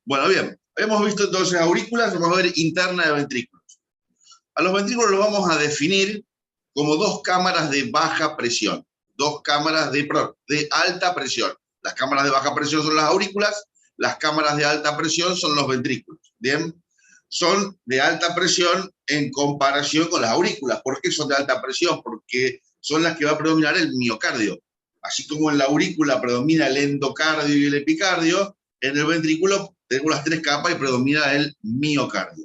Bueno, bien, hemos visto entonces aurículas, vamos a ver interna de ventrículos. A los ventrículos los vamos a definir como dos cámaras de baja presión, dos cámaras de alta presión. Las cámaras de baja presión son las aurículas, las cámaras de alta presión son los ventrículos. Bien, son de alta presión en comparación con las aurículas. ¿Por qué son de alta presión? Porque son las que va a predominar el miocardio. Así como en la aurícula predomina el endocardio y el epicardio, en el ventrículo tenemos las tres capas y predomina el miocardio.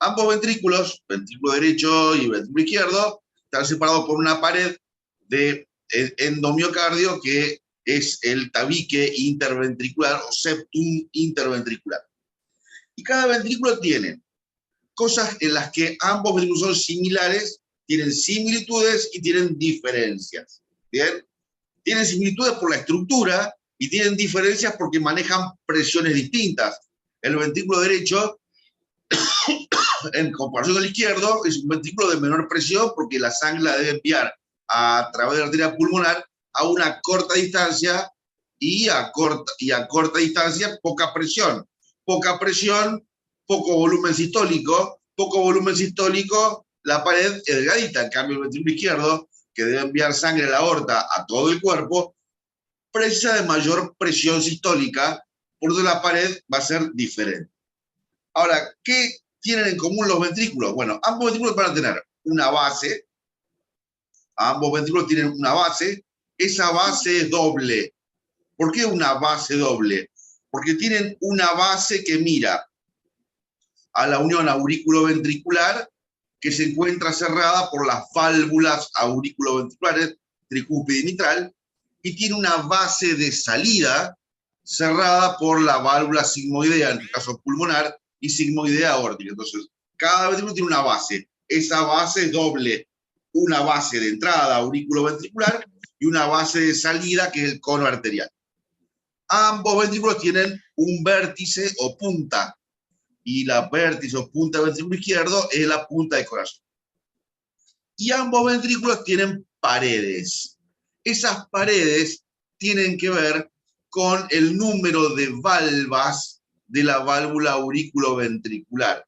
Ambos ventrículos, ventrículo derecho y ventrículo izquierdo, están separados por una pared de endomiocardio que es el tabique interventricular o septum interventricular. Y cada ventrículo tiene cosas en las que ambos ventrículos son similares, tienen similitudes y tienen diferencias. ¿Bien? Tienen similitudes por la estructura y tienen diferencias porque manejan presiones distintas. El ventrículo derecho, en comparación con el izquierdo, es un ventrículo de menor presión porque la sangre la debe enviar a través de la arteria pulmonar a una corta distancia y a corta distancia poca presión. Poca presión, poco volumen sistólico, la pared es delgadita. En cambio, el ventrículo izquierdo, que debe enviar sangre a la aorta a todo el cuerpo, precisa de mayor presión sistólica, por eso la pared va a ser diferente. Ahora, ¿qué tienen en común los ventrículos? Bueno, ambos ventrículos van a tener una base, ambos ventrículos tienen una base, esa base es doble. ¿Por qué una base doble? Porque tienen una base que mira a la unión aurículo-ventricular que se encuentra cerrada por las válvulas auriculoventriculares tricúspide y mitral, y tiene una base de salida cerrada por la válvula sigmoidea, en el caso pulmonar, y sigmoidea aórtica. Entonces, cada ventrículo tiene una base. Esa base es doble. Una base de entrada aurículo-ventricular y una base de salida, que es el cono arterial. Ambos ventrículos tienen un vértice o punta, y la vértice o punta del ventrículo izquierdo es la punta del corazón. Y ambos ventrículos tienen paredes. Esas paredes tienen que ver con el número de valvas de la válvula aurículo-ventricular.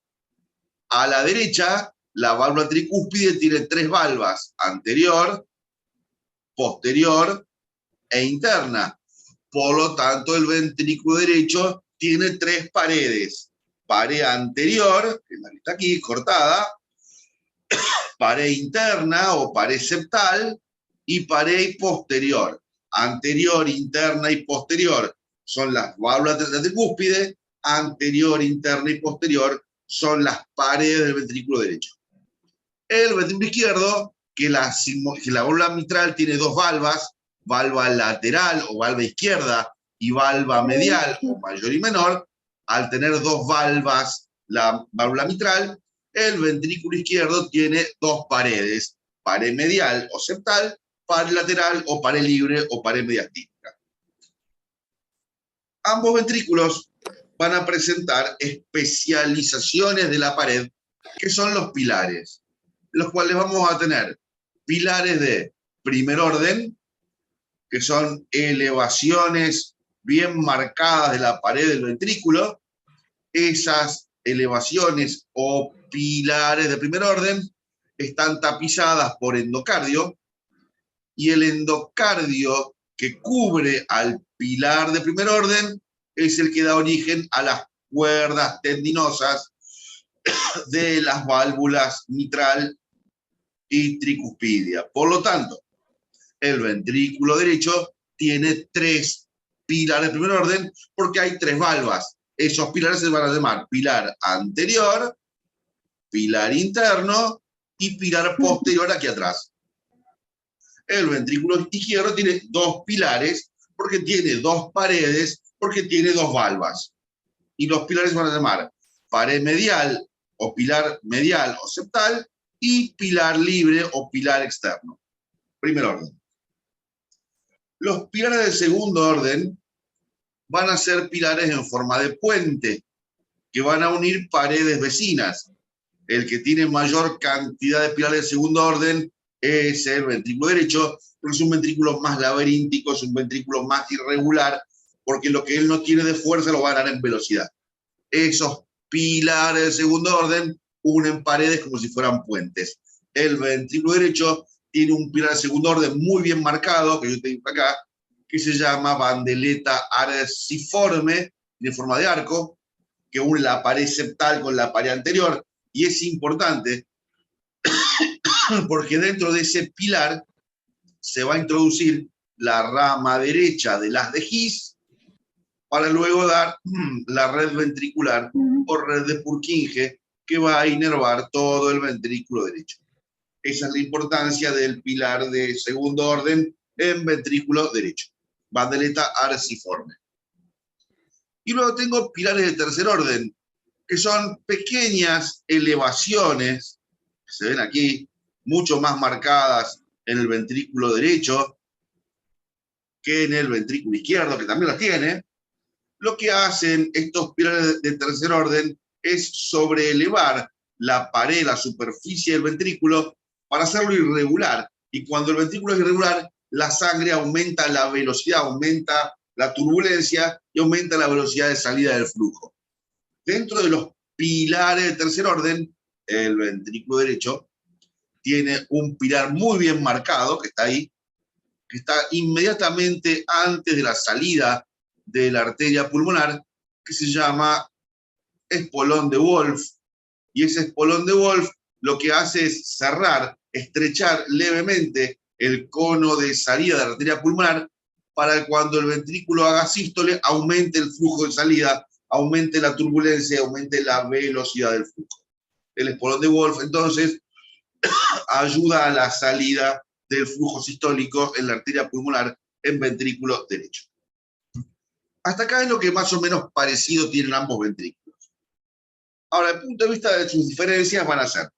A la derecha, la válvula tricúspide tiene tres valvas: anterior, posterior e interna. Por lo tanto, el ventrículo derecho tiene tres paredes: pared anterior, que es la que está aquí, cortada, pared interna o pared septal, y pared posterior. Anterior, interna y posterior son las válvulas de la tricúspide, anterior, interna y posterior son las paredes del ventrículo derecho. El ventrículo izquierdo, que la válvula mitral tiene dos valvas, valva lateral o valva izquierda y valva medial o mayor y menor. Al tener dos valvas, la válvula mitral, el ventrículo izquierdo tiene dos paredes: pared medial o septal, pared lateral o pared libre o pared mediastínica. Ambos ventrículos van a presentar especializaciones de la pared, que son los pilares, los cuales vamos a tener pilares de primer orden, que son elevaciones bien marcadas de la pared del ventrículo. Esas elevaciones o pilares de primer orden están tapizadas por endocardio, y el endocardio que cubre al pilar de primer orden es el que da origen a las cuerdas tendinosas de las válvulas mitral y tricuspidia. Por lo tanto, el ventrículo derecho tiene tres pilares de primer orden porque hay tres valvas. Esos pilares se van a llamar pilar anterior, pilar interno y pilar posterior aquí atrás. El ventrículo izquierdo tiene dos pilares porque tiene dos paredes, porque tiene dos valvas. Y los pilares se van a llamar pared medial o pilar medial o septal y pilar libre o pilar externo. Primer orden. Los pilares del segundo orden van a ser pilares en forma de puente, que van a unir paredes vecinas. El que tiene mayor cantidad de pilares de segundo orden es el ventrículo derecho, porque es un ventrículo más laberíntico, es un ventrículo más irregular, porque lo que él no tiene de fuerza lo va a ganar en velocidad. Esos pilares del segundo orden unen paredes como si fueran puentes. El ventrículo derecho tiene un pilar de segundo orden muy bien marcado, que yo tengo acá, que se llama bandeleta arciforme, de forma de arco, que une la pared septal con la pared anterior, y es importante porque dentro de ese pilar se va a introducir la rama derecha de las de His para luego dar la red ventricular o red de Purkinje que va a inervar todo el ventrículo derecho. Esa es la importancia del pilar de segundo orden en ventrículo derecho. Bandeleta arciforme. Y luego tengo pilares de tercer orden, que son pequeñas elevaciones, que se ven aquí, mucho más marcadas en el ventrículo derecho que en el ventrículo izquierdo, que también las tiene. Lo que hacen estos pilares de tercer orden es sobreelevar la pared, la superficie del ventrículo, para hacerlo irregular. Y cuando el ventrículo es irregular, la sangre aumenta la velocidad, aumenta la turbulencia y aumenta la velocidad de salida del flujo. Dentro de los pilares de tercer orden, el ventrículo derecho tiene un pilar muy bien marcado, que está ahí, que está inmediatamente antes de la salida de la arteria pulmonar, que se llama espolón de Wolf. Y ese espolón de Wolf lo que hace es cerrar, estrechar levemente el cono de salida de la arteria pulmonar para que cuando el ventrículo haga sístole aumente el flujo de salida, aumente la turbulencia, aumente la velocidad del flujo. El espolón de Wolf, entonces, ayuda a la salida del flujo sistólico en la arteria pulmonar en ventrículo derecho. Hasta acá es lo que más o menos parecido tienen ambos ventrículos. Ahora, desde el punto de vista de sus diferencias van a ser,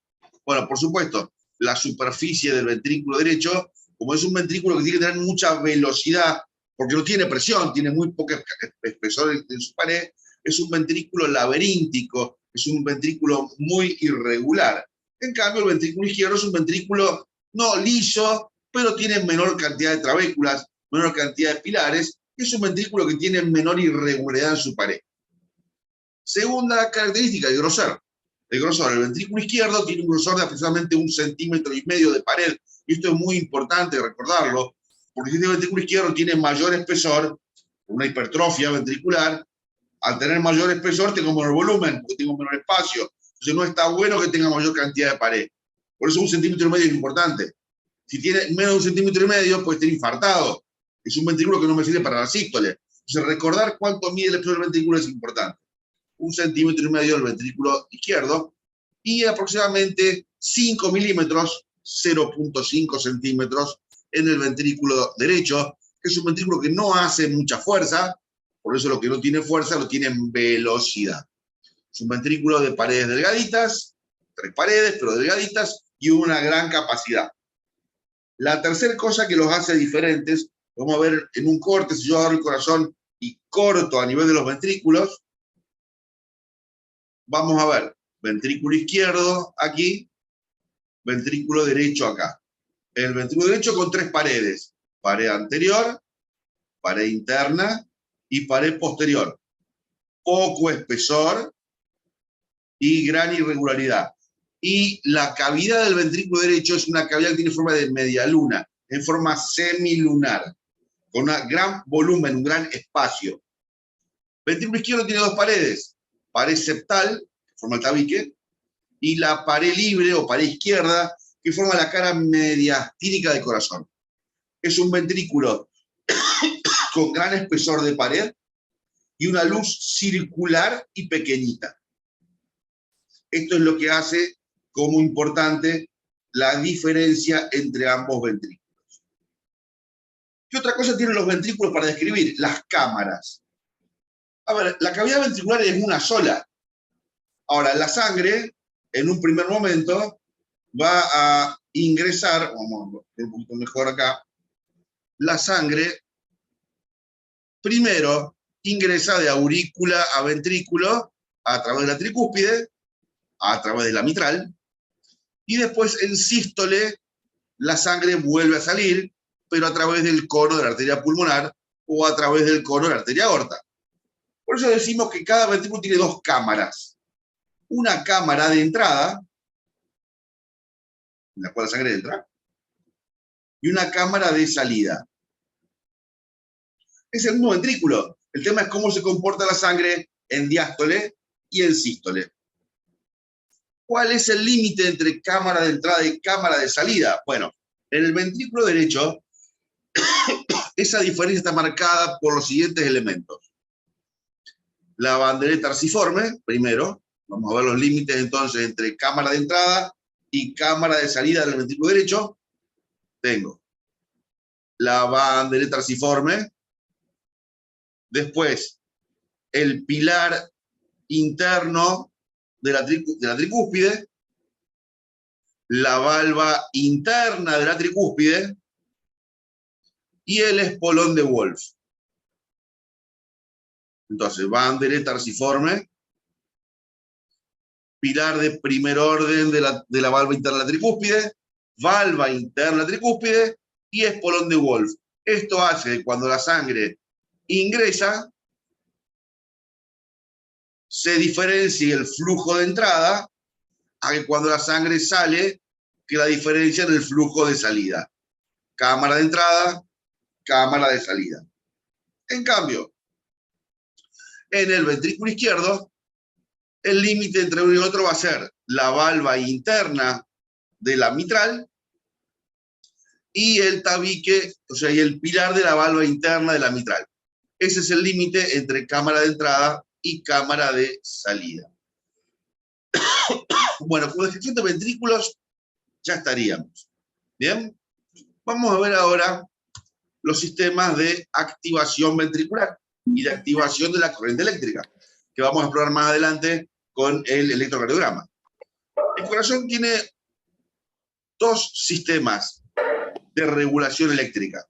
bueno, por supuesto, la superficie del ventrículo derecho, como es un ventrículo que tiene que tener mucha velocidad, porque no tiene presión, tiene muy poca espesor en su pared, es un ventrículo laberíntico, es un ventrículo muy irregular. En cambio, el ventrículo izquierdo es un ventrículo no liso, pero tiene menor cantidad de trabéculas, menor cantidad de pilares, es un ventrículo que tiene menor irregularidad en su pared. Segunda característica, el grosor. El grosor, el ventrículo izquierdo tiene un grosor de aproximadamente 1,5 centímetros de pared, y esto es muy importante recordarlo, porque si el ventrículo izquierdo tiene mayor espesor, una hipertrofia ventricular, al tener mayor espesor tengo menor volumen, porque tengo menor espacio, entonces no está bueno que tenga mayor cantidad de pared. Por eso 1,5 centímetros es importante. Si tiene menos de 1,5 centímetros puede estar infartado. Es un ventrículo que no me sirve para la sístole. Entonces recordar cuánto mide el espesor del ventrículo es importante. 1,5 centímetros del ventrículo izquierdo y aproximadamente 5 milímetros, 0,5 centímetros en el ventrículo derecho, que es un ventrículo que no hace mucha fuerza, por eso lo que no tiene fuerza lo tiene en velocidad. Es un ventrículo de paredes delgaditas, 3 paredes, pero delgaditas, y una gran capacidad. La tercera cosa que los hace diferentes, vamos a ver en un corte, si yo agarro el corazón y corto a nivel de los ventrículos, vamos a ver ventrículo izquierdo aquí, ventrículo derecho acá. El ventrículo derecho con 3 paredes, pared anterior, pared interna y pared posterior. Poco espesor y gran irregularidad. Y la cavidad del ventrículo derecho es una cavidad que tiene forma de media luna, en forma semilunar, con un gran volumen, un gran espacio. Ventrículo izquierdo tiene 2 paredes, pared septal, que forma el tabique, y la pared libre o pared izquierda, que forma la cara mediastínica del corazón. Es un ventrículo con gran espesor de pared y una luz circular y pequeñita. Esto es lo que hace como importante la diferencia entre ambos ventrículos. ¿Qué otra cosa tienen los ventrículos para describir? Las cámaras. A ver, la cavidad ventricular es una sola. Ahora, la sangre, en un primer momento, va a ingresar, vamos a ver un poquito mejor acá, la sangre primero ingresa de aurícula a ventrículo a través de la tricúspide, a través de la mitral, y después en sístole la sangre vuelve a salir, pero a través del cono de la arteria pulmonar o a través del cono de la arteria aorta. Por eso decimos que cada ventrículo tiene dos cámaras. Una cámara de entrada, en la cual la sangre entra, y una cámara de salida. Es el mismo ventrículo. El tema es cómo se comporta la sangre en diástole y en sístole. ¿Cuál es el límite entre cámara de entrada y cámara de salida? Bueno, en el ventrículo derecho, esa diferencia está marcada por los siguientes elementos. La bandereta arciforme, primero. Vamos a ver los límites entonces entre cámara de entrada y cámara de salida del ventrículo derecho. Tengo la bandereta arciforme. Después, el pilar interno de la tricúspide, la valva interna de la tricúspide y el espolón de Wolf. Entonces, bandereta arciforme, pilar de primer orden de la valva interna de la tricúspide, valva interna de la tricúspide y espolón de Wolf. Esto hace que cuando la sangre ingresa, se diferencie el flujo de entrada a que cuando la sangre sale, que la diferencia en el flujo de salida. Cámara de entrada, cámara de salida. En cambio, en el ventrículo izquierdo, el límite entre uno y otro va a ser la valva interna de la mitral y el tabique, o sea, y el pilar de la valva interna de la mitral. Ese es el límite entre cámara de entrada y cámara de salida. Bueno, con la descripción de ventrículos ya estaríamos. ¿Bien? Vamos a ver ahora los sistemas de activación ventricular y de activación de la corriente eléctrica, que vamos a explorar más adelante con el electrocardiograma. El corazón tiene dos sistemas de regulación eléctrica.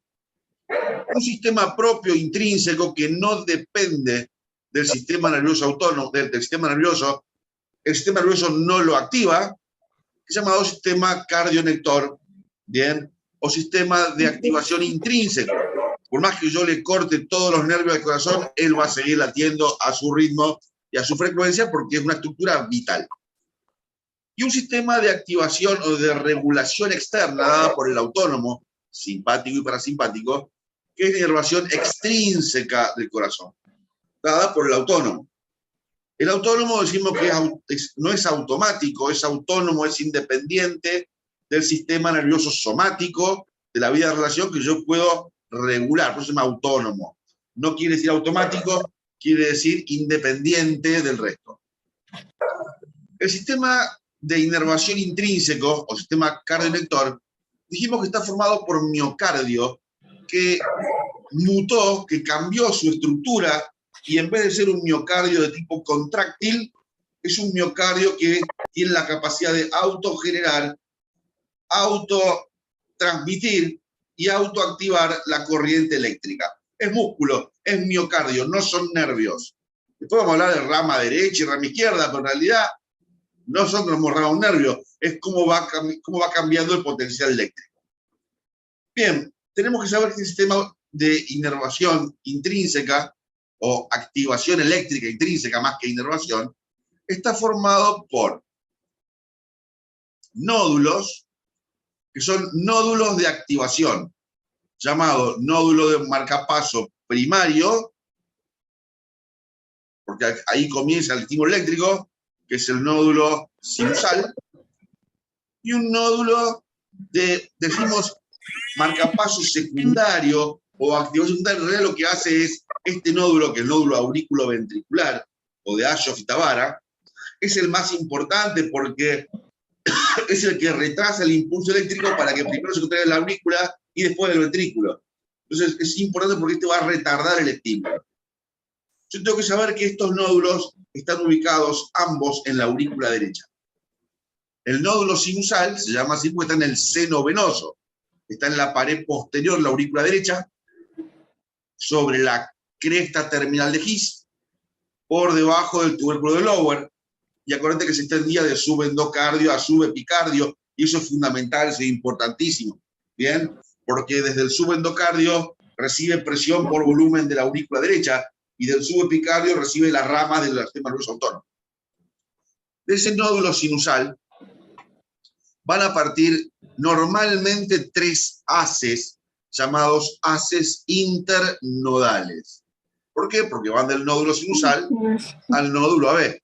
Un sistema propio intrínseco que no depende del sistema nervioso autónomo, del sistema nervioso. El sistema nervioso no lo activa, que se llama sistema cardionector, ¿bien? O sistema de activación intrínseco. Por más que yo le corte todos los nervios del corazón, él va a seguir latiendo a su ritmo y a su frecuencia porque es una estructura vital. Y un sistema de activación o de regulación externa dada por el autónomo, simpático y parasimpático, que es la inervación extrínseca del corazón, dada por el autónomo. El autónomo decimos que no es automático, es autónomo, es independiente del sistema nervioso somático, de la vida de relación que yo puedo regular, por eso se llama autónomo. No quiere decir automático, quiere decir independiente del resto. El sistema de inervación intrínseco, o sistema cardionector, dijimos que está formado por miocardio, que mutó, que cambió su estructura, y en vez de ser un miocardio de tipo contráctil, es un miocardio que tiene la capacidad de autogenerar, autotransmitir y autoactivar la corriente eléctrica. Es músculo, es miocardio, no son nervios. Después vamos a hablar de rama derecha y rama izquierda, pero en realidad no son como rama un nervio, es cómo va cambiando el potencial eléctrico. Bien, tenemos que saber que el sistema de inervación intrínseca o activación eléctrica intrínseca más que inervación, está formado por nódulos, que son nódulos de activación, llamado nódulo de marcapaso primario, porque ahí comienza el estímulo eléctrico, que es el nódulo sinusal, y un nódulo de, decimos, marcapaso secundario o activación secundaria. En realidad lo que hace es este nódulo, que es el nódulo aurículo-ventricular, o de Aschoff y Tabara, es el más importante porque es el que retrasa el impulso eléctrico para que primero se contraiga la aurícula y después el ventrículo. Entonces es importante porque este va a retardar el estímulo. Yo tengo que saber que estos nódulos están ubicados ambos en la aurícula derecha. El nódulo sinusal se llama así porque está en el seno venoso. Está en la pared posterior de la aurícula derecha, sobre la cresta terminal de His, por debajo del tubérculo de Lower, y acuérdate que se extendía de subendocardio a subepicardio, y eso es fundamental, eso es importantísimo, ¿bien? Porque desde el subendocardio recibe presión por volumen de la aurícula derecha, y del subepicardio recibe las ramas del sistema nervioso autónomo. De ese nódulo sinusal van a partir normalmente 3 haces llamados haces internodales. ¿Por qué? Porque van del nódulo sinusal al nódulo AB,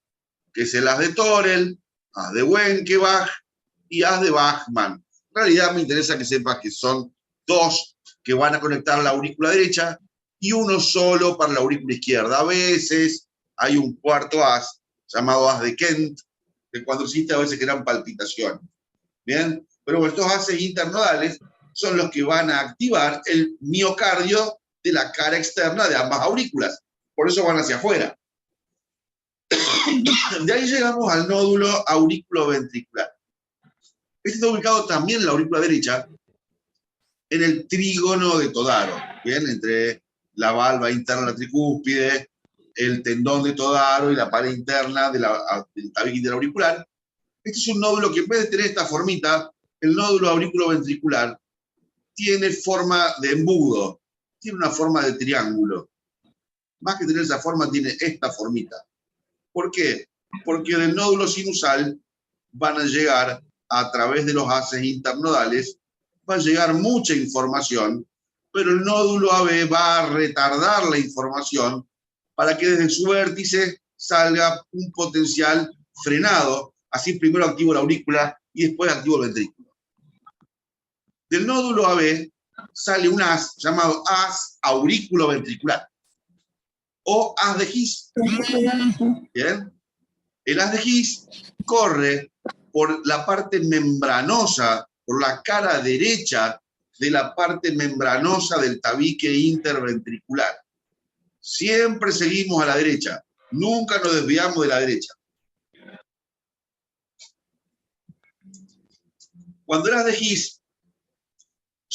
que es el haz de Torel, haz de Wenckebach y haz de Bachmann. En realidad me interesa que sepas que son 2 que van a conectar la aurícula derecha y uno solo para la aurícula izquierda. A veces hay un cuarto haz llamado haz de Kent, que cuando existe a veces crean palpitaciones. ¿Bien? Pero bueno, estos haces internodales son los que van a activar el miocardio de la cara externa de ambas aurículas. Por eso van hacia afuera. De ahí llegamos al nódulo aurículo-ventricular. Este está ubicado también en la aurícula derecha, en el trígono de Todaro, ¿bien? Entre la valva interna de la tricúspide, el tendón de Todaro y la pared interna del tabique interauricular. Este es un nódulo que en vez de tener esta formita, el nódulo aurículo-ventricular tiene forma de embudo, tiene una forma de triángulo. Más que tener esa forma, tiene esta formita. ¿Por qué? Porque del nódulo sinusal van a llegar, a través de los haces internodales, va a llegar mucha información, pero el nódulo AB va a retardar la información para que desde su vértice salga un potencial frenado. Así primero activo la aurícula y después activo el ventrículo. Del nódulo AB sale un haz llamado haz aurículo-ventricular o haz de His. ¿Bien? El haz de His corre por la parte membranosa, por la cara derecha de la parte membranosa del tabique interventricular. Siempre seguimos a la derecha, nunca nos desviamos de la derecha. Cuando el haz de His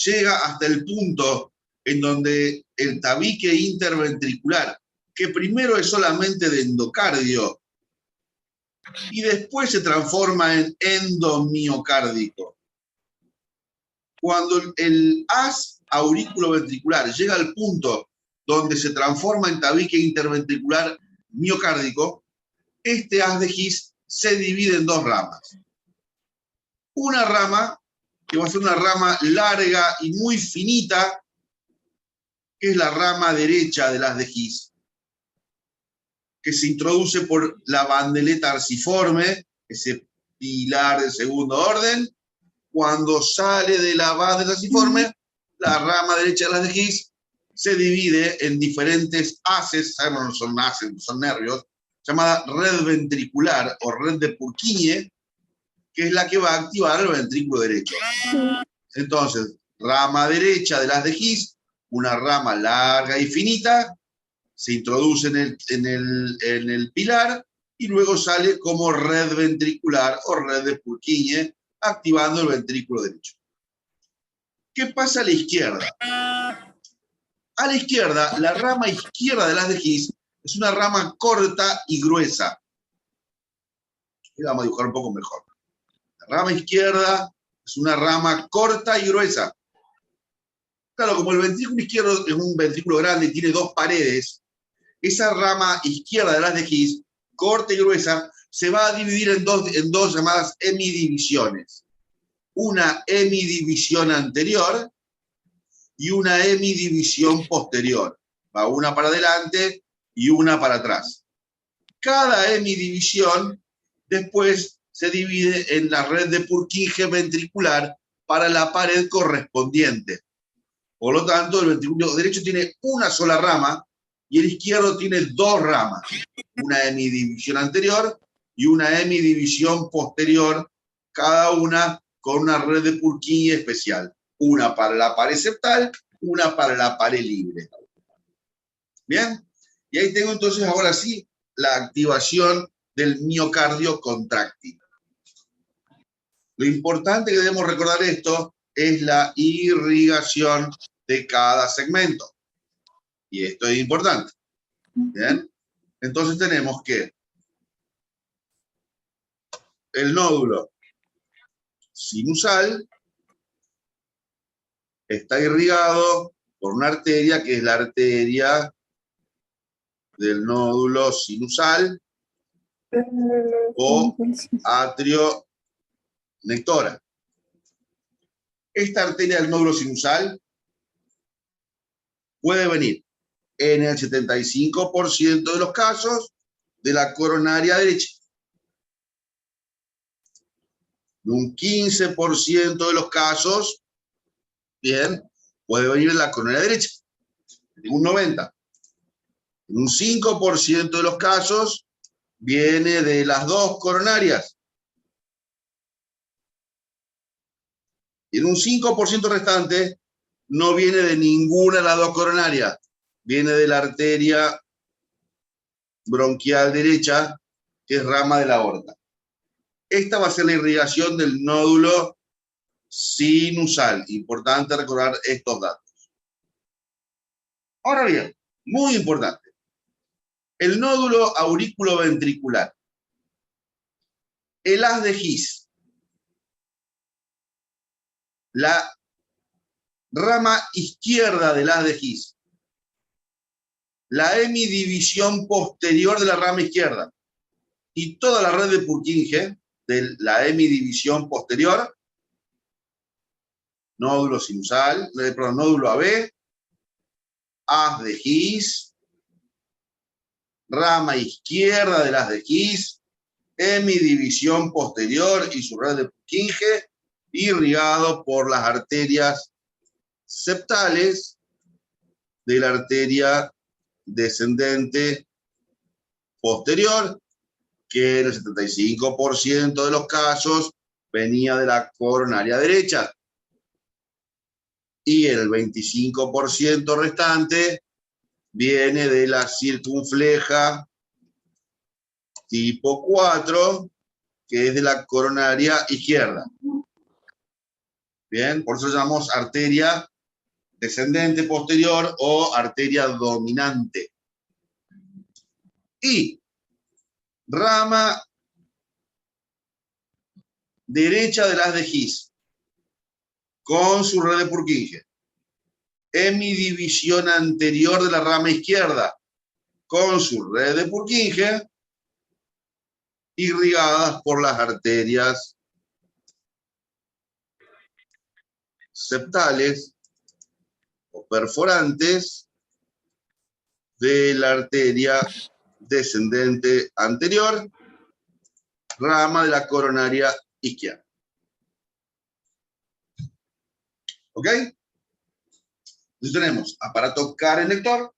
llega hasta el punto en donde el tabique interventricular, que primero es solamente de endocardio, y después se transforma en endomiocárdico. Cuando el haz aurículo-ventricular llega al punto donde se transforma en tabique interventricular miocárdico, este haz de His se divide en 2 ramas. Una rama, que va a ser una rama larga y muy finita, que es la rama derecha del haz de His, que se introduce por la bandeleta arciforme, ese pilar de segundo orden. Cuando sale de la bandeleta arciforme, la rama derecha del haz de His se divide en diferentes haces, sabemos no son haces, son nervios, llamada red ventricular o red de Purkinje, que es la que va a activar el ventrículo derecho. Entonces, rama derecha del haz de His, una rama larga y finita, se introduce en el pilar y luego sale como red ventricular o red de Purkinje, activando el ventrículo derecho. ¿Qué pasa a la izquierda? A la izquierda, la rama izquierda del haz de His es una rama corta y gruesa. La vamos a dibujar un poco mejor. La rama izquierda es una rama corta y gruesa. Claro, como el ventrículo izquierdo es un ventrículo grande y tiene 2 paredes, esa rama izquierda del haz de His, corta y gruesa, se va a dividir en dos llamadas hemidivisiones. Una hemidivisión anterior y una hemidivisión posterior. Va una para adelante y una para atrás. Cada hemidivisión después se divide en la red de Purkinje ventricular para la pared correspondiente. Por lo tanto, el ventrículo derecho tiene una sola rama y el izquierdo tiene 2 ramas. Una hemidivisión anterior y una hemidivisión posterior, cada una con una red de Purkinje especial. Una para la pared septal, una para la pared libre. ¿Bien? Y ahí tengo entonces ahora sí la activación del miocardio contráctil. Lo importante que debemos recordar esto es la irrigación de cada segmento. Y esto es importante. ¿Bien? Entonces tenemos que el nódulo sinusal está irrigado por una arteria que es la arteria del nódulo sinusal o atrio nectora. Esta arteria del nódulo sinusal puede venir en el 75% de los casos de la coronaria derecha. En un 15% de los casos, bien, puede venir en la coronaria derecha. En un 90%. En un 5% de los casos, viene de las dos coronarias. Y en un 5% restante, no viene de ninguna de las dos coronarias. Viene de la arteria bronquial derecha, que es rama de la aorta. Esta va a ser la irrigación del nódulo sinusal. Importante recordar estos datos. Ahora bien, muy importante. El nódulo aurículo-ventricular. El haz de His. La rama izquierda del haz de His. La hemidivisión posterior de la rama izquierda. Y toda la red de Purkinje de la hemidivisión posterior. Nódulo sinusal, perdón, nódulo AB. Haz de His. Rama izquierda del haz de His, hemidivisión posterior y su red de Purkinje, irrigado por las arterias septales de la arteria descendente posterior, que en el 75% de los casos venía de la coronaria derecha. Y en el 25% restante viene de la circunfleja tipo 4, que es de la coronaria izquierda. Bien, por eso llamamos arteria descendente posterior o arteria dominante. Y rama derecha del haz de His, con su red de Purkinje. Hemidivisión anterior de la rama izquierda, con su red de Purkinje, irrigadas por las arterias septales o perforantes de la arteria descendente anterior, rama de la coronaria izquierda. ¿Ok? Entonces tenemos aparato carenector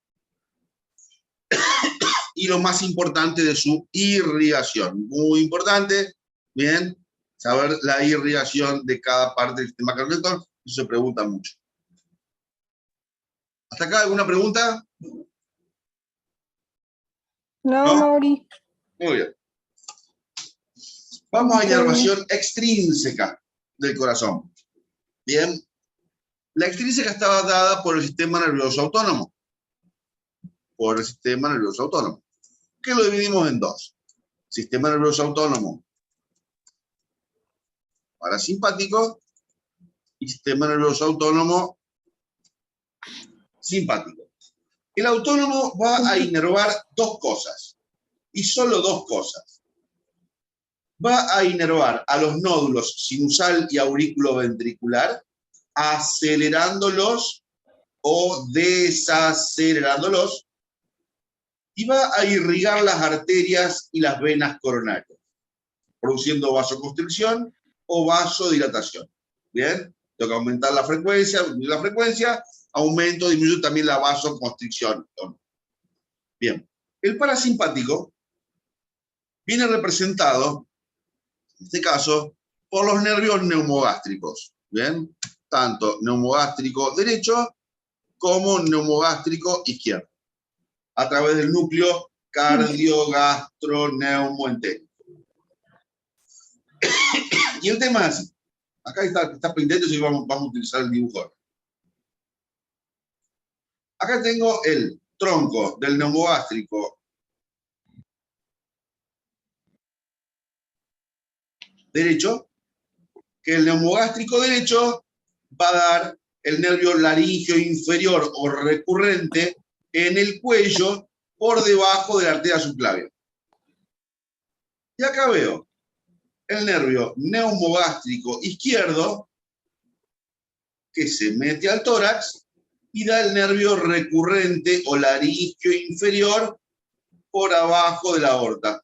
y lo más importante de su irrigación. Muy importante, bien, saber la irrigación de cada parte del sistema carenector. Eso se pregunta mucho. ¿Hasta acá alguna pregunta? No, Mauri. Muy bien. Vamos a inervación extrínseca del corazón. Bien. La extrínseca estaba dada por el sistema nervioso autónomo. Por el sistema nervioso autónomo. Que lo dividimos en dos. Sistema nervioso autónomo parasimpático y sistema nervioso autónomo simpático. El autónomo va a inervar dos cosas. Y solo dos cosas. Va a inervar a los nódulos sinusal y aurículo-ventricular, acelerándolos o desacelerándolos, y va a irrigar las arterias y las venas coronarias, produciendo vasoconstricción o vasodilatación. Bien, tengo que aumentar la frecuencia, aumento, disminuye también la vasoconstricción. Bien, el parasimpático viene representado, en este caso, por los nervios neumogástricos. Bien, tanto neumogástrico derecho como neumogástrico izquierdo, a través del núcleo cardiogastroneumoentérico. Y el tema es así. Acá está pendiente, y vamos a utilizar el dibujo. Acá tengo el tronco del neumogástrico derecho, que el neumogástrico derecho va a dar el nervio laríngeo inferior o recurrente en el cuello por debajo de la arteria subclavia. Y acá veo el nervio neumogástrico izquierdo que se mete al tórax y da el nervio recurrente o laringio inferior por abajo de la aorta.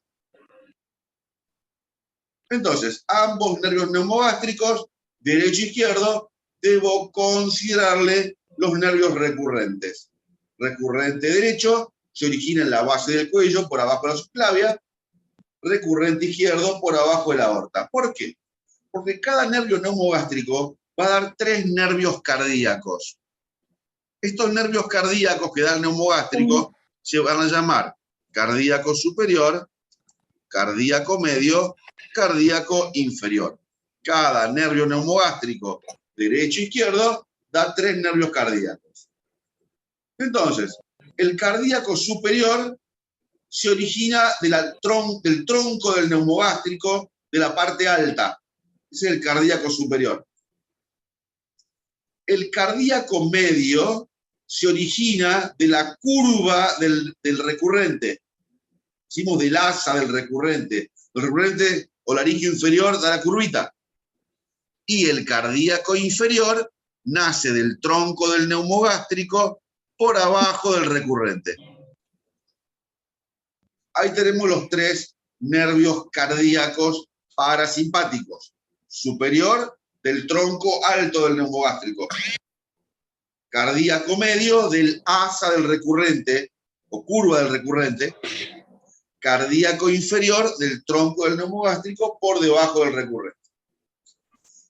Entonces, ambos nervios neumogástricos, derecho e izquierdo, debo considerarle los nervios recurrentes. Recurrente derecho se origina en la base del cuello, por abajo de la subclavia. Recurrente izquierdo, por abajo de la aorta. ¿Por qué? Porque cada nervio neumogástrico va a dar 3 nervios cardíacos. Estos nervios cardíacos que da el neumogástrico se van a llamar cardíaco superior, cardíaco medio, cardíaco inferior. Cada nervio neumogástrico, derecho e izquierdo, da 3 nervios cardíacos. Entonces, el cardíaco superior se origina del tronco del neumogástrico, de la parte alta. Ese es el cardíaco superior. El cardíaco medio se origina de la curva del recurrente. Decimos del asa del recurrente. El recurrente o laringio inferior da la curvita. Y el cardíaco inferior nace del tronco del neumogástrico por abajo del recurrente. Ahí tenemos los 3 nervios cardíacos parasimpáticos. Superior del tronco alto del neumogástrico. Cardíaco medio del asa del recurrente o curva del recurrente. Cardíaco inferior del tronco del neumogástrico por debajo del recurrente.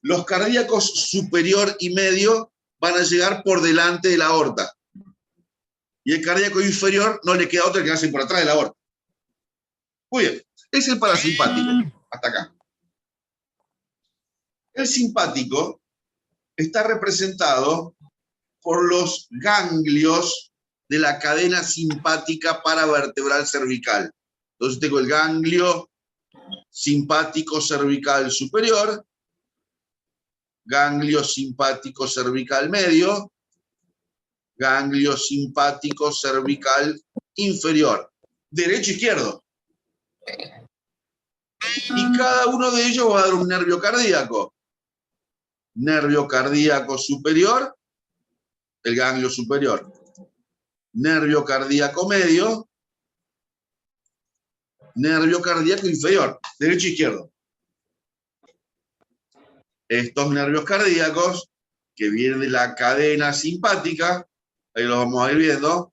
Los cardíacos superior y medio van a llegar por delante de la aorta. Y el cardíaco inferior no le queda otra que hacer por atrás de la aorta. Muy bien, es el parasimpático, hasta acá. El simpático está representado por los ganglios de la cadena simpática paravertebral cervical. Entonces tengo el ganglio simpático cervical superior, ganglio simpático cervical medio, ganglio simpático cervical inferior, derecho e izquierdo. Y cada uno de ellos va a dar un nervio cardíaco. Nervio cardíaco superior, el ganglio superior. Nervio cardíaco medio, nervio cardíaco inferior, derecho e izquierdo. Estos nervios cardíacos que vienen de la cadena simpática, ahí los vamos a ir viendo.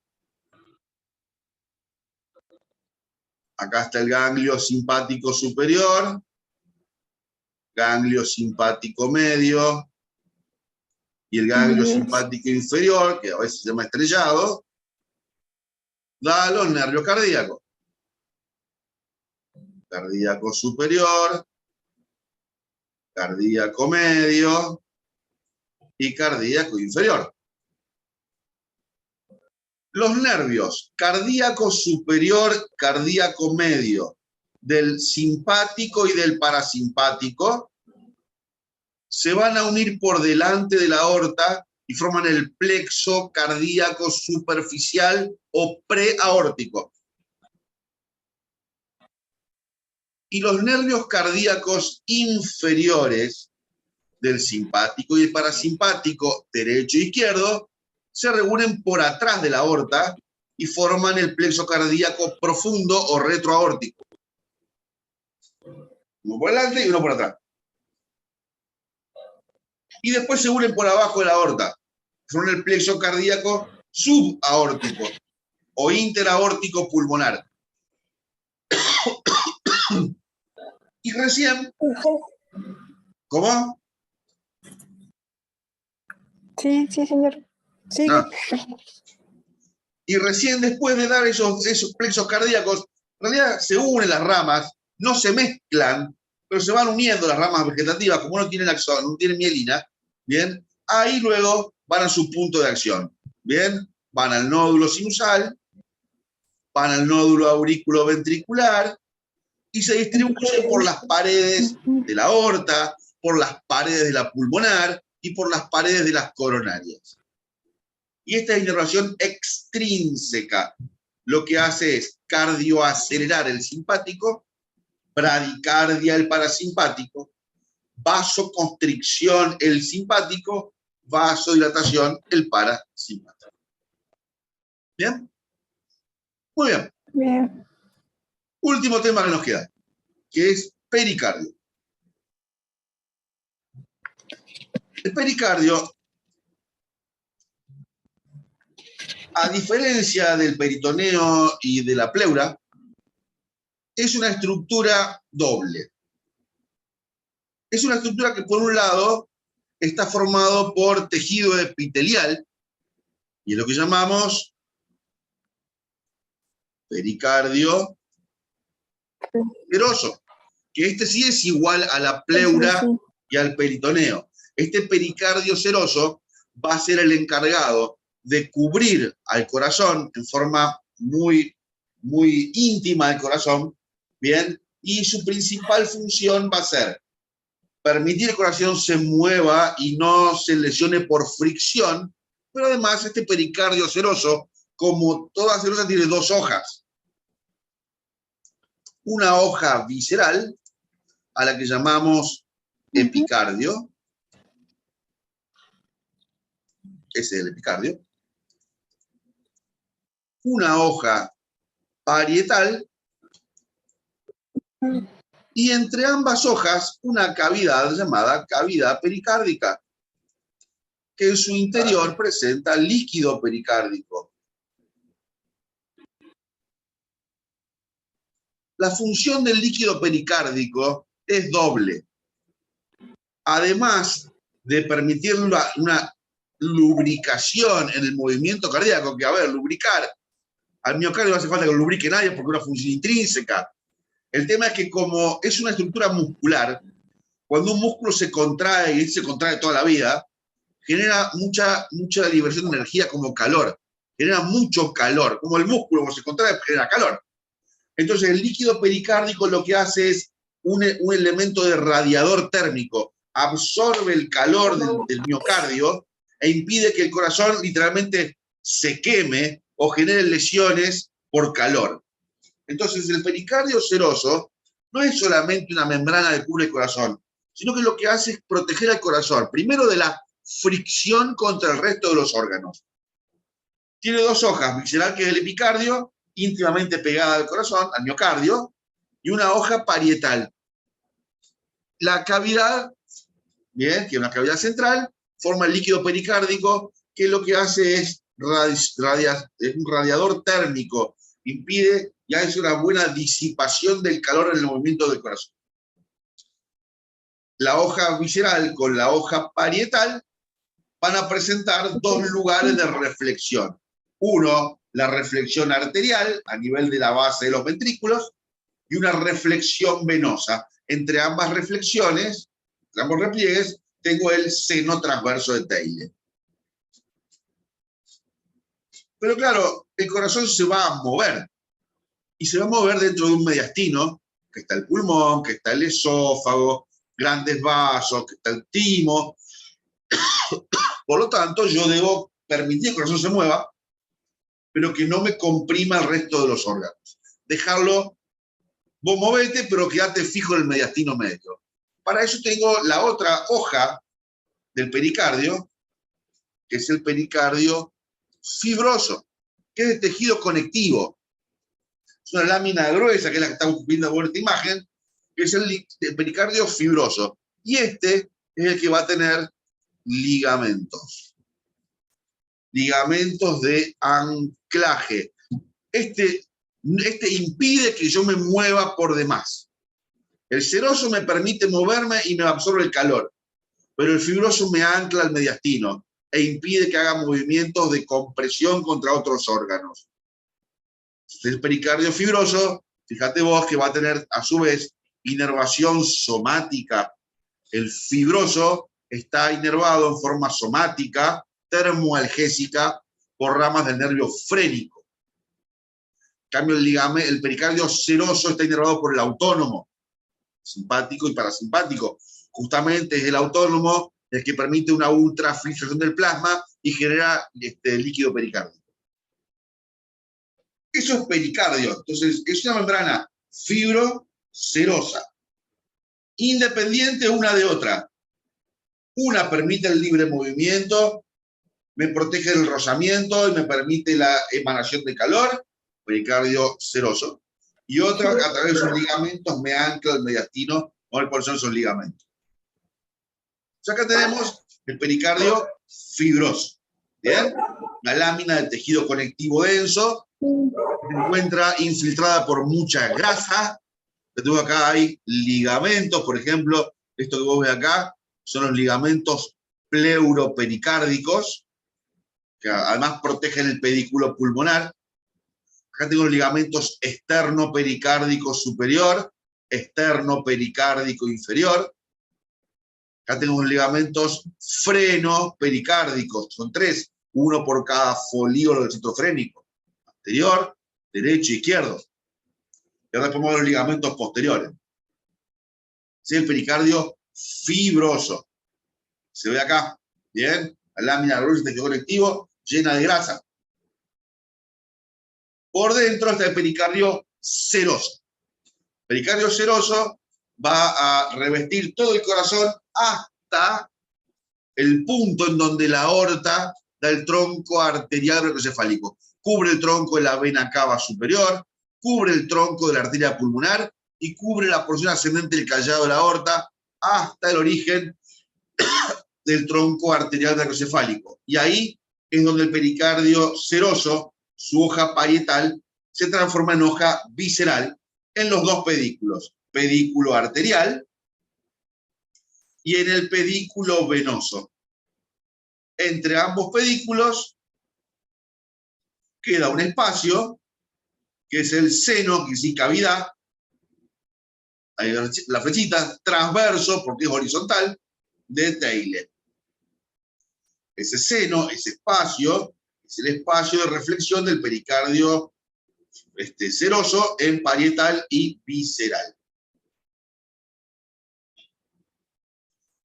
Acá está el ganglio simpático superior, ganglio simpático medio y el ganglio simpático inferior, que a veces se llama estrellado, da los nervios cardíacos. Cardíaco superior, cardíaco medio y cardíaco inferior. Los nervios cardíaco superior, cardíaco medio, del simpático y del parasimpático, se van a unir por delante de la aorta y forman el plexo cardíaco superficial o preaórtico. Y los nervios cardíacos inferiores del simpático y el parasimpático, derecho e izquierdo, se reúnen por atrás de la aorta y forman el plexo cardíaco profundo o retroaórtico. Uno por delante y uno por atrás. Y después se unen por abajo de la aorta. Forman el plexo cardíaco subaórtico o interaórtico pulmonar. Y recién... ¿Cómo? Sí, señor. Sí. Y recién después de dar esos plexos cardíacos, en realidad se unen las ramas, no se mezclan, pero se van uniendo las ramas vegetativas, como no tienen axón, no tienen mielina, ¿bien? Ahí luego van a su punto de acción, ¿bien? Van al nódulo sinusal, van al nódulo auriculoventricular y se distribuyen por las paredes de la aorta, por las paredes de la pulmonar y por las paredes de las coronarias. Y esta es inervación extrínseca. lo que hace es cardioacelerar el simpático, bradicardia el parasimpático, vasoconstricción el simpático, vasodilatación el parasimpático. ¿Bien? Muy bien. Bien. Último tema que nos queda, que es pericardio. El pericardio, a diferencia del peritoneo y de la pleura, es una estructura doble. Es una estructura que, por un lado, está formado por tejido epitelial, y es lo que llamamos pericardio seroso, que este sí es igual a la pleura Sí. y al peritoneo. Este pericardio seroso va a ser el encargado de cubrir al corazón en forma muy íntima del corazón, ¿bien? Y su principal función va a ser permitir que el corazón se mueva y no se lesione por fricción, pero además este pericardio seroso, como toda serosa, tiene dos hojas. Una hoja visceral, a la que llamamos epicardio, ese es el epicardio. Una hoja parietal, y entre ambas hojas una cavidad llamada cavidad pericárdica, que en su interior presenta líquido pericárdico. La función del líquido pericárdico es doble. Además de permitir una lubricación en el movimiento cardíaco, que a ver, lubricar, al miocardio no hace falta que lo lubrique nadie porque es una función intrínseca. El tema es que como es una estructura muscular, cuando un músculo se contrae, y se contrae toda la vida, genera mucha liberación de energía como calor, genera mucho calor, como el músculo cuando se contrae genera calor. Entonces el líquido pericárdico lo que hace es un elemento de radiador térmico, absorbe el calor del miocardio e impide que el corazón literalmente se queme o genere lesiones por calor. Entonces el pericardio seroso no es solamente una membrana que cubre el corazón, sino que lo que hace es proteger al corazón, primero de la fricción contra el resto de los órganos. Tiene dos hojas, visceral, que es el epicardio, íntimamente pegada al corazón, al miocardio, y una hoja parietal. La cavidad, bien, que es una cavidad central, forma el líquido pericárdico, que lo que hace es un radiador térmico, impide y hace una buena disipación del calor en el movimiento del corazón. La hoja visceral con la hoja parietal van a presentar dos lugares de reflexión. Uno, la reflexión arterial a nivel de la base de los ventrículos, y una reflexión venosa. Entre ambas reflexiones, entre ambos repliegues, tengo el seno transverso de Theile. Pero claro, el corazón se va a mover, y se va a mover dentro de un mediastino, que está el pulmón, que está el esófago, grandes vasos, que está el timo. Por lo tanto, yo debo permitir que el corazón se mueva, pero que no me comprima el resto de los órganos. Dejarlo, vos movete, pero quedate fijo en el mediastino medio. Para eso tengo la otra hoja del pericardio, que es el pericardio fibroso, que es de tejido conectivo. Es una lámina gruesa, que es la que estamos viendo en esta imagen, que es el pericardio fibroso. Y este es el que va a tener ligamentos. Ligamentos de anclaje. Este impide que yo me mueva por demás. El seroso me permite moverme y me absorbe el calor, pero el fibroso me ancla al mediastino e impide que haga movimientos de compresión contra otros órganos. El pericardio fibroso, fíjate vos que va a tener a su vez inervación somática. El fibroso está inervado en forma somática, termoalgésica, por ramas del nervio frénico. En cambio, el pericardio seroso está inervado por el autónomo, simpático y parasimpático. Justamente es el autónomo el que permite una ultrafiltración del plasma y genera líquido pericárdico. Eso es pericardio. Entonces, es una membrana fibrocerosa, independiente una de otra. Una permite el libre movimiento, me protege del rozamiento y me permite la emanación de calor, pericardio seroso. Y otra, a través de sus ligamentos, me ancla el mediastino. Vamos a ver cuáles son esos ligamentos. Entonces acá tenemos el pericardio fibroso. ¿Bien? Una lámina de tejido conectivo denso, se encuentra infiltrada por mucha grasa. Tengo acá hay ligamentos, por ejemplo, esto que vos ves acá son los ligamentos pleuropericárdicos, que además protegen el pedículo pulmonar. Acá tengo los ligamentos externo-pericárdico superior, externo-pericárdico inferior. Acá tengo los ligamentos freno-pericárdicos, son 3, uno por cada folíolo del citofrénico, anterior, derecho e izquierdo. Y ahora podemos ver los ligamentos posteriores. Es el pericardio fibroso. Se ve acá, ¿bien? La lámina gruesa del tejido conectivo llena de grasa. Por dentro está el pericardio seroso. El pericardio seroso va a revestir todo el corazón hasta el punto en donde la aorta da el tronco arterial brachiocefálico. Cubre el tronco de la vena cava superior, cubre el tronco de la arteria pulmonar y cubre la porción ascendente del callado de la aorta hasta el origen del tronco arterial brachiocefálico. Y ahí es donde el pericardio seroso, su hoja parietal, se transforma en hoja visceral en los dos pedículos, pedículo arterial y en el pedículo venoso. Entre ambos pedículos queda un espacio que es el seno, que sí, cavidad, ahí la flechita, transverso, porque es horizontal, de Theile. Ese seno, ese espacio, es el espacio de reflexión del pericardio seroso en parietal y visceral.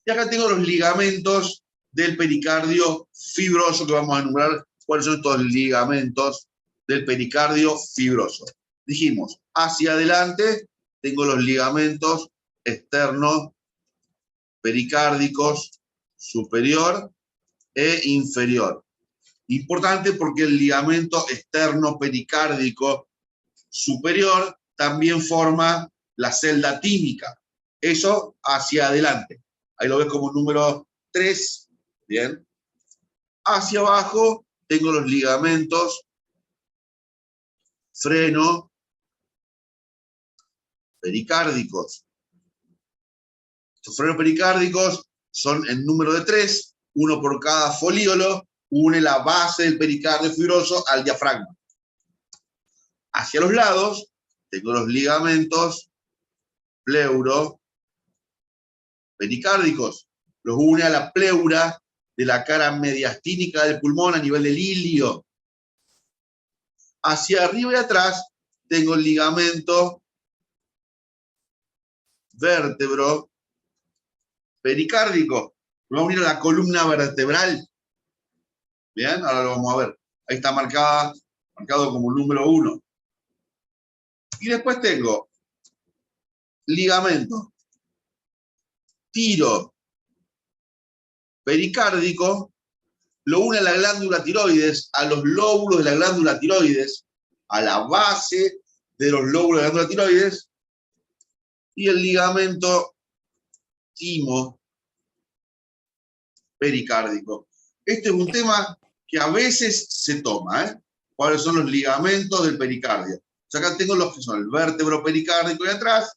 Y acá tengo los ligamentos del pericardio fibroso, que vamos a enumerar cuáles son estos ligamentos del pericardio fibroso. Dijimos, hacia adelante tengo los ligamentos externos pericárdicos superior e inferior. Importante porque el ligamento externo pericárdico superior también forma la celda tímica. Eso hacia adelante. Ahí lo ves como número 3. Bien. Hacia abajo tengo los ligamentos freno pericárdicos. Estos frenos pericárdicos son en número de 3, uno por cada folíolo, une la base del pericardio fibroso al diafragma. Hacia los lados tengo los ligamentos pleuropericárdicos. Los une a la pleura de la cara mediastínica del pulmón a nivel del ilio. Hacia arriba y atrás tengo el ligamento vértebro pericárdico. Lo vamos a unir a la columna vertebral. Bien, ahora lo vamos a ver. Ahí está marcado como número 1. Y después tengo ligamento tiro pericárdico, lo une a la glándula tiroides, a los lóbulos de la glándula tiroides, a la base de los lóbulos de la glándula tiroides, y el ligamento timo pericárdico. Este es un tema que a veces se toma, ¿Cuáles son los ligamentos del pericardio? O sea, acá tengo los que son el vértebro pericárdico de atrás,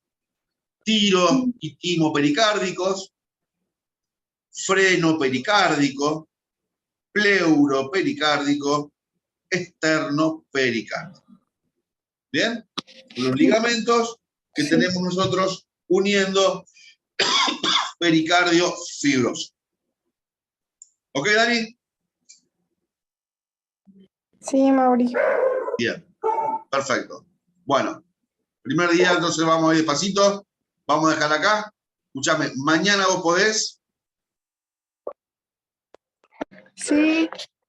tiro y timo pericárdicos, freno pericárdico, pleuro pericárdico, externo pericárdico. ¿Bien? Los ligamentos que tenemos nosotros uniendo pericardio fibroso. ¿Ok, Dani? Sí, Mauri. Bien, perfecto. Bueno, primer día entonces vamos a ir despacito. Vamos a dejar acá. Escúchame, mañana vos podés. Sí.